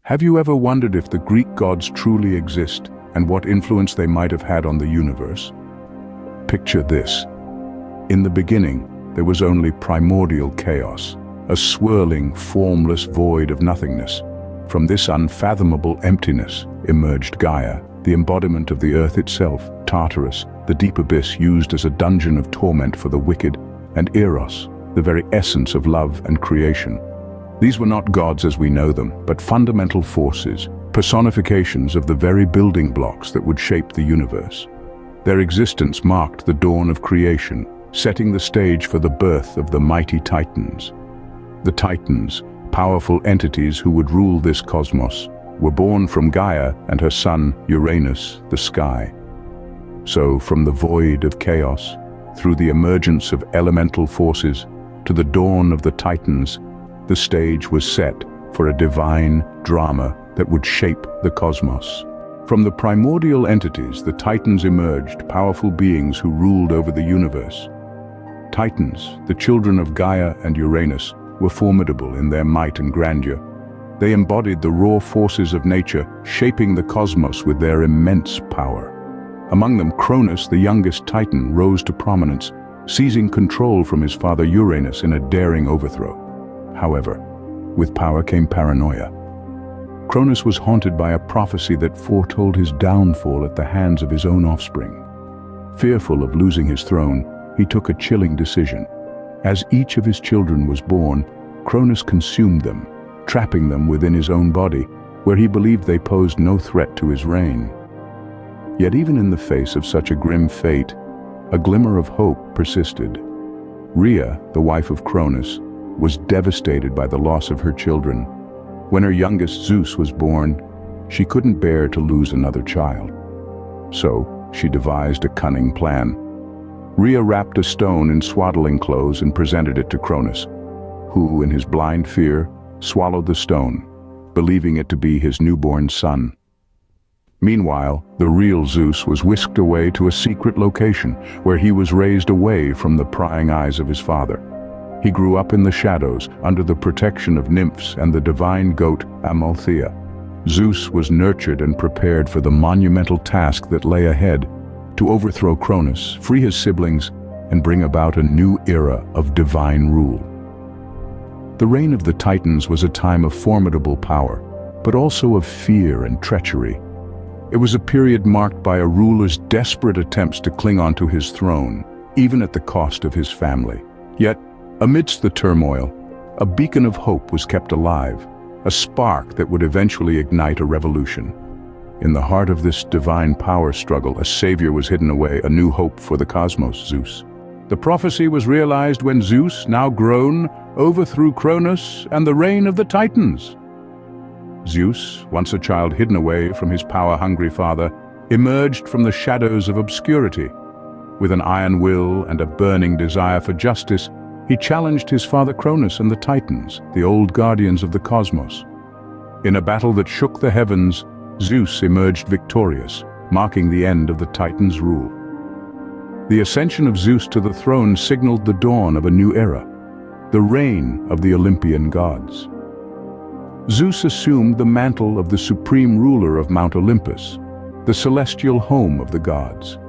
Have you ever wondered if the Greek gods truly exist and what influence they might have had on the universe? Picture this. In the beginning, there was only primordial chaos, a swirling, formless void of nothingness. From this unfathomable emptiness emerged Gaia, the embodiment of the earth itself, Tartarus, the deep abyss used as a dungeon of torment for the wicked, and Eros, the very essence of love and creation. These were not gods as we know them, but fundamental forces, personifications of the very building blocks that would shape the universe. Their existence marked the dawn of creation, setting the stage for the birth of the mighty Titans. The Titans, powerful entities who would rule this cosmos, were born from Gaia and her son Uranus, the sky. So, from the void of chaos, through the emergence of elemental forces, to the dawn of the Titans, the stage was set for a divine drama that would shape the cosmos. From the primordial entities, the Titans emerged, powerful beings who ruled over the universe. Titans, the children of Gaia and Uranus, were formidable in their might and grandeur. They embodied the raw forces of nature, shaping the cosmos with their immense power. Among them, Cronus, the youngest Titan, rose to prominence, seizing control from his father Uranus in a daring overthrow. However, with power came paranoia. Cronus was haunted by a prophecy that foretold his downfall at the hands of his own offspring. Fearful of losing his throne, he took a chilling decision. As each of his children was born, Cronus consumed them, trapping them within his own body, where he believed they posed no threat to his reign. Yet even in the face of such a grim fate, a glimmer of hope persisted. Rhea, the wife of Cronus, was devastated by the loss of her children. When her youngest Zeus was born, she couldn't bear to lose another child. So, she devised a cunning plan. Rhea wrapped a stone in swaddling clothes and presented it to Cronus, who, in his blind fear, swallowed the stone, believing it to be his newborn son. Meanwhile, the real Zeus was whisked away to a secret location where he was raised away from the prying eyes of his father. He grew up in the shadows, under the protection of nymphs and the divine goat Amalthea. Zeus was nurtured and prepared for the monumental task that lay ahead, to overthrow Cronus, free his siblings, and bring about a new era of divine rule. The reign of the Titans was a time of formidable power, but also of fear and treachery. It was a period marked by a ruler's desperate attempts to cling onto his throne, even at the cost of his family. Yet, amidst the turmoil, a beacon of hope was kept alive, a spark that would eventually ignite a revolution. In the heart of this divine power struggle, a savior was hidden away, a new hope for the cosmos, Zeus. The prophecy was realized when Zeus, now grown, overthrew Cronus and the reign of the Titans. Zeus, once a child hidden away from his power-hungry father, emerged from the shadows of obscurity. With an iron will and a burning desire for justice, he challenged his father Cronus and the Titans, the old guardians of the cosmos. In a battle that shook the heavens, Zeus emerged victorious, marking the end of the Titans' rule. The ascension of Zeus to the throne signaled the dawn of a new era, the reign of the Olympian gods. Zeus assumed the mantle of the supreme ruler of Mount Olympus, the celestial home of the gods.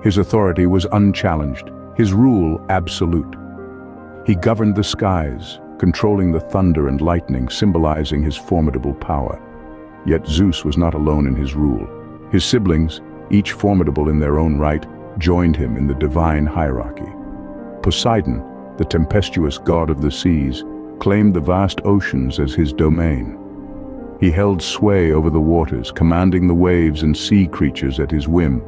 His authority was unchallenged, his rule absolute. He governed the skies, controlling the thunder and lightning, symbolizing his formidable power. Yet Zeus was not alone in his rule. His siblings, each formidable in their own right, joined him in the divine hierarchy. Poseidon, the tempestuous god of the seas, claimed the vast oceans as his domain. He held sway over the waters, commanding the waves and sea creatures at his whim.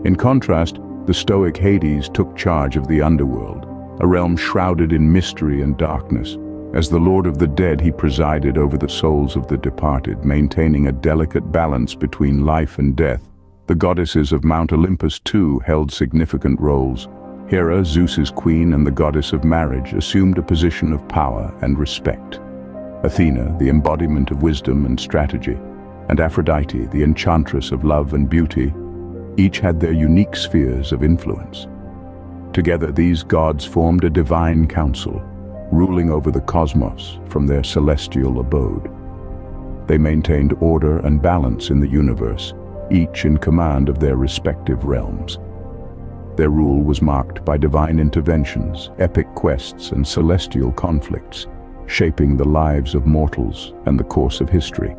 In contrast, the stoic Hades took charge of the underworld, a realm shrouded in mystery and darkness. As the Lord of the Dead, he presided over the souls of the departed, maintaining a delicate balance between life and death. The goddesses of Mount Olympus, too, held significant roles. Hera, Zeus's queen and the goddess of marriage, assumed a position of power and respect. Athena, the embodiment of wisdom and strategy, and Aphrodite, the enchantress of love and beauty, each had their unique spheres of influence. Together, these gods formed a divine council, ruling over the cosmos from their celestial abode. They maintained order and balance in the universe, each in command of their respective realms. Their rule was marked by divine interventions, epic quests, and celestial conflicts, shaping the lives of mortals and the course of history.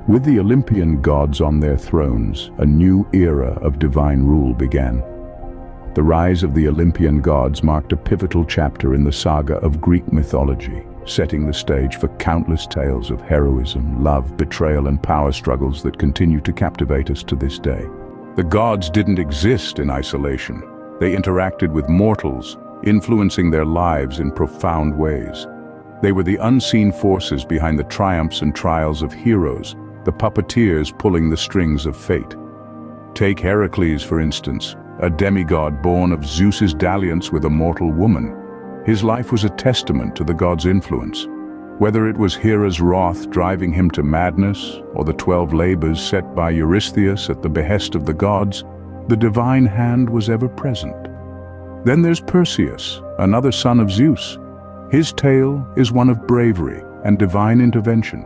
With the Olympian gods on their thrones, a new era of divine rule began. The rise of the Olympian gods marked a pivotal chapter in the saga of Greek mythology, setting the stage for countless tales of heroism, love, betrayal, and power struggles that continue to captivate us to this day. The gods didn't exist in isolation. They interacted with mortals, influencing their lives in profound ways. They were the unseen forces behind the triumphs and trials of heroes, the puppeteers pulling the strings of fate. Take Heracles, for instance, a demigod born of Zeus's dalliance with a mortal woman. His life was a testament to the god's influence. Whether it was Hera's wrath driving him to madness, or the 12 labors set by Eurystheus at the behest of the gods, the divine hand was ever present. Then there's Perseus, another son of Zeus. His tale is one of bravery and divine intervention.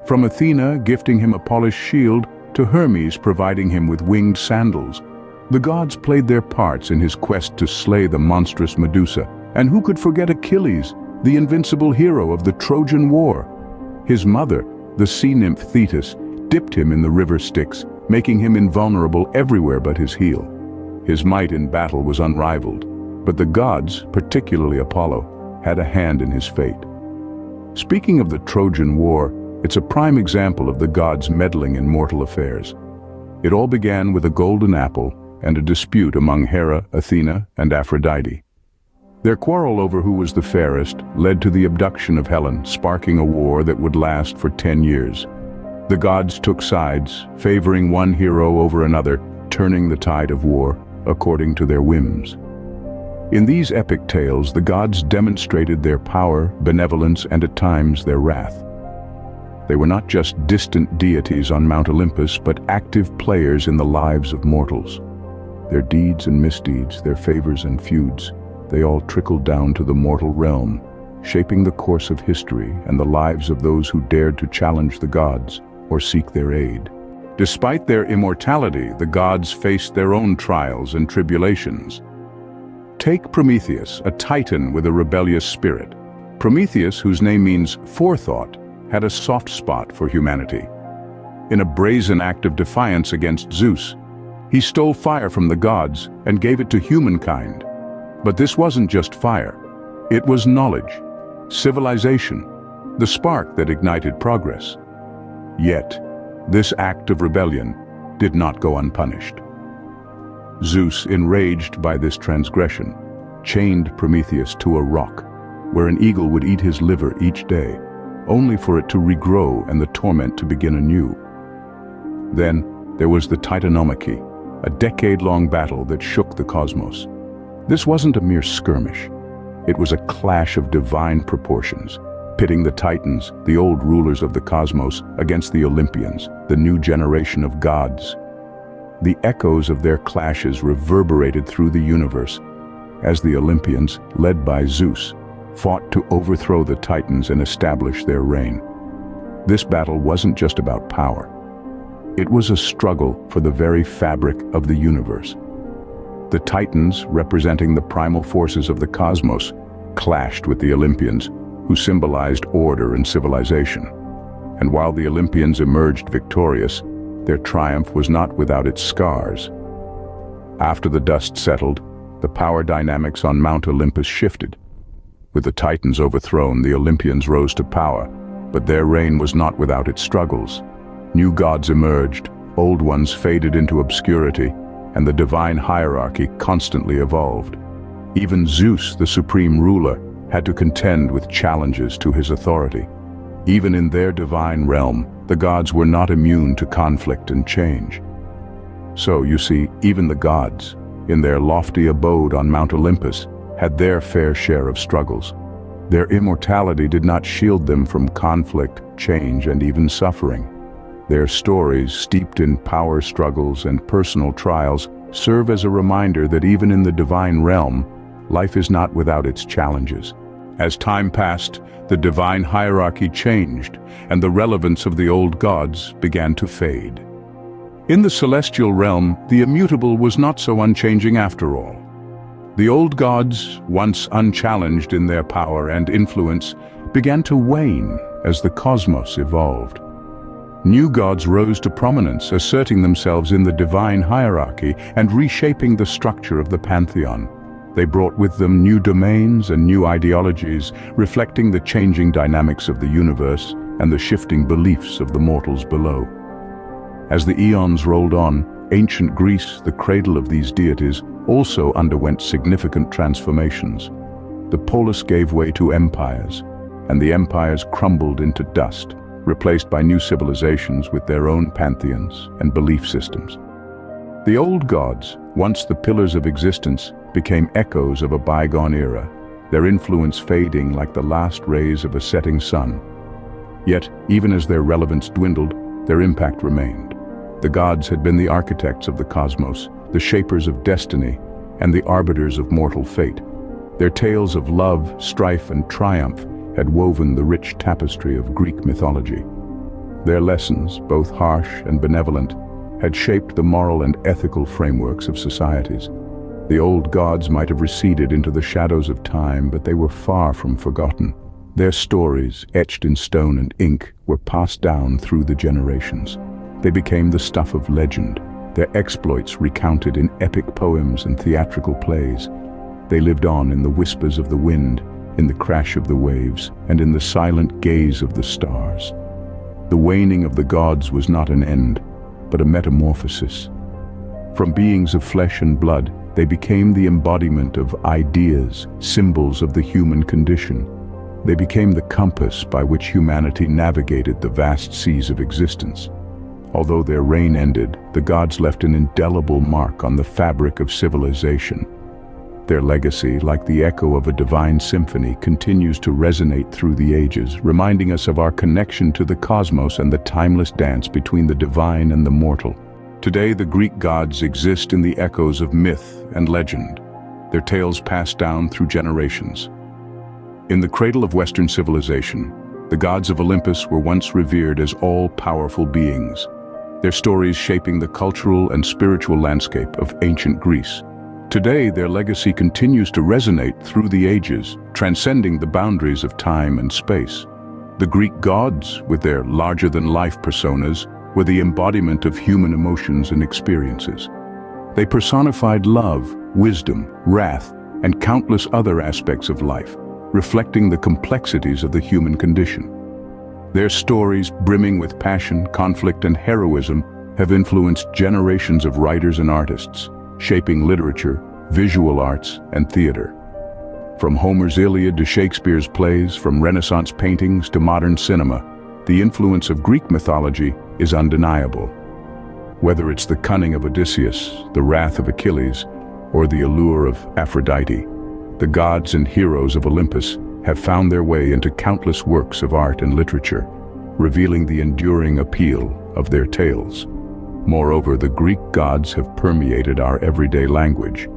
From Athena gifting him a polished shield to Hermes providing him with winged sandals, the gods played their parts in his quest to slay the monstrous Medusa. And who could forget Achilles, the invincible hero of the Trojan War? His mother, the sea nymph Thetis, dipped him in the river Styx, making him invulnerable everywhere but his heel. His might in battle was unrivaled, but the gods, particularly Apollo, had a hand in his fate. Speaking of the Trojan War, it's a prime example of the gods meddling in mortal affairs. It all began with a golden apple and a dispute among Hera, Athena, and Aphrodite. Their quarrel over who was the fairest led to the abduction of Helen, sparking a war that would last for 10 years. The gods took sides, favoring one hero over another, turning the tide of war according to their whims. In these epic tales, the gods demonstrated their power, benevolence, and at times their wrath. They were not just distant deities on Mount Olympus, but active players in the lives of mortals. Their deeds and misdeeds, their favors and feuds, they all trickled down to the mortal realm, shaping the course of history and the lives of those who dared to challenge the gods or seek their aid. Despite their immortality, the gods faced their own trials and tribulations. Take Prometheus, a titan with a rebellious spirit. Prometheus, whose name means forethought, had a soft spot for humanity. In a brazen act of defiance against Zeus, he stole fire from the gods and gave it to humankind. But this wasn't just fire. It was knowledge, civilization, the spark that ignited progress. Yet, this act of rebellion did not go unpunished. Zeus, enraged by this transgression, chained Prometheus to a rock, where an eagle would eat his liver each day, only for it to regrow and the torment to begin anew. Then, there was the Titanomachy, a decade-long battle that shook the cosmos. This wasn't a mere skirmish. It was a clash of divine proportions, pitting the Titans, the old rulers of the cosmos, against the Olympians, the new generation of gods. The echoes of their clashes reverberated through the universe, as the Olympians, led by Zeus, fought to overthrow the Titans and establish their reign. This battle wasn't just about power. It was a struggle for the very fabric of the universe. The Titans, representing the primal forces of the cosmos, clashed with the Olympians, who symbolized order and civilization. And while the Olympians emerged victorious, their triumph was not without its scars. After the dust settled, the power dynamics on Mount Olympus shifted. With the Titans overthrown, the Olympians rose to power, but their reign was not without its struggles. New gods emerged, old ones faded into obscurity, and the divine hierarchy constantly evolved. Even Zeus, the supreme ruler, had to contend with challenges to his authority. Even in their divine realm, the gods were not immune to conflict and change. So, you see, even the gods, in their lofty abode on Mount Olympus, had their fair share of struggles. Their immortality did not shield them from conflict, change, and even suffering. Their stories, steeped in power struggles and personal trials, serve as a reminder that even in the divine realm, life is not without its challenges. As time passed, the divine hierarchy changed, and the relevance of the old gods began to fade. In the celestial realm, the immutable was not so unchanging after all. The old gods, once unchallenged in their power and influence, began to wane as the cosmos evolved. New gods rose to prominence, asserting themselves in the divine hierarchy and reshaping the structure of the pantheon. They brought with them new domains and new ideologies, reflecting the changing dynamics of the universe and the shifting beliefs of the mortals below. As the eons rolled on, ancient Greece, the cradle of these deities, also underwent significant transformations. The polis gave way to empires, and the empires crumbled into dust, replaced by new civilizations with their own pantheons and belief systems. The old gods, once the pillars of existence, became echoes of a bygone era, their influence fading like the last rays of a setting sun. Yet, even as their relevance dwindled, their impact remained. The gods had been the architects of the cosmos, the shapers of destiny, and the arbiters of mortal fate. Their tales of love, strife, and triumph had woven the rich tapestry of Greek mythology. Their lessons, both harsh and benevolent, had shaped the moral and ethical frameworks of societies. The old gods might have receded into the shadows of time, but they were far from forgotten. Their stories, etched in stone and ink, were passed down through the generations. They became the stuff of legend, their exploits recounted in epic poems and theatrical plays. They lived on in the whispers of the wind, in the crash of the waves, and in the silent gaze of the stars. The waning of the gods was not an end, but a metamorphosis. From beings of flesh and blood, they became the embodiment of ideas, symbols of the human condition. They became the compass by which humanity navigated the vast seas of existence. Although their reign ended, the gods left an indelible mark on the fabric of civilization. Their legacy, like the echo of a divine symphony, continues to resonate through the ages, reminding us of our connection to the cosmos and the timeless dance between the divine and the mortal. Today, the Greek gods exist in the echoes of myth and legend, their tales passed down through generations. In the cradle of Western civilization, the gods of Olympus were once revered as all-powerful beings, their stories shaping the cultural and spiritual landscape of ancient Greece. Today, their legacy continues to resonate through the ages, transcending the boundaries of time and space. The Greek gods, with their larger-than-life personas, were the embodiment of human emotions and experiences. They personified love, wisdom, wrath, and countless other aspects of life, reflecting the complexities of the human condition. Their stories, brimming with passion, conflict, and heroism, have influenced generations of writers and artists, shaping literature, visual arts, and theater. From Homer's Iliad to Shakespeare's plays, from Renaissance paintings to modern cinema, the influence of Greek mythology is undeniable. Whether it's the cunning of Odysseus, the wrath of Achilles, or the allure of Aphrodite, the gods and heroes of Olympus have found their way into countless works of art and literature, revealing the enduring appeal of their tales. Moreover, the Greek gods have permeated our everyday language.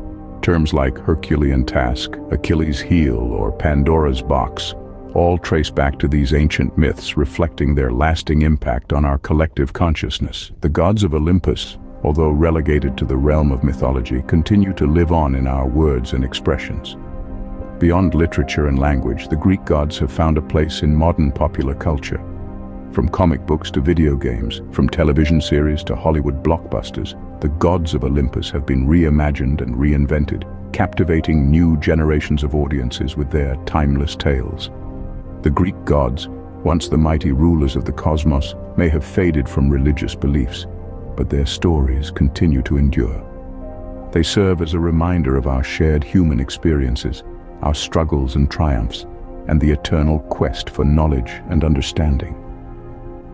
Terms like Herculean task, Achilles' heel, or Pandora's box all trace back to these ancient myths, reflecting their lasting impact on our collective consciousness. The gods of Olympus, although relegated to the realm of mythology, continue to live on in our words and expressions. Beyond literature and language, the Greek gods have found a place in modern popular culture. From comic books to video games, from television series to Hollywood blockbusters, the gods of Olympus have been reimagined and reinvented, captivating new generations of audiences with their timeless tales. The Greek gods, once the mighty rulers of the cosmos, may have faded from religious beliefs, but their stories continue to endure. They serve as a reminder of our shared human experiences, our struggles and triumphs, and the eternal quest for knowledge and understanding.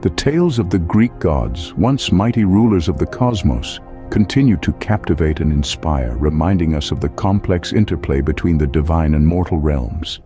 The tales of the Greek gods, once mighty rulers of the cosmos, continue to captivate and inspire, reminding us of the complex interplay between the divine and mortal realms.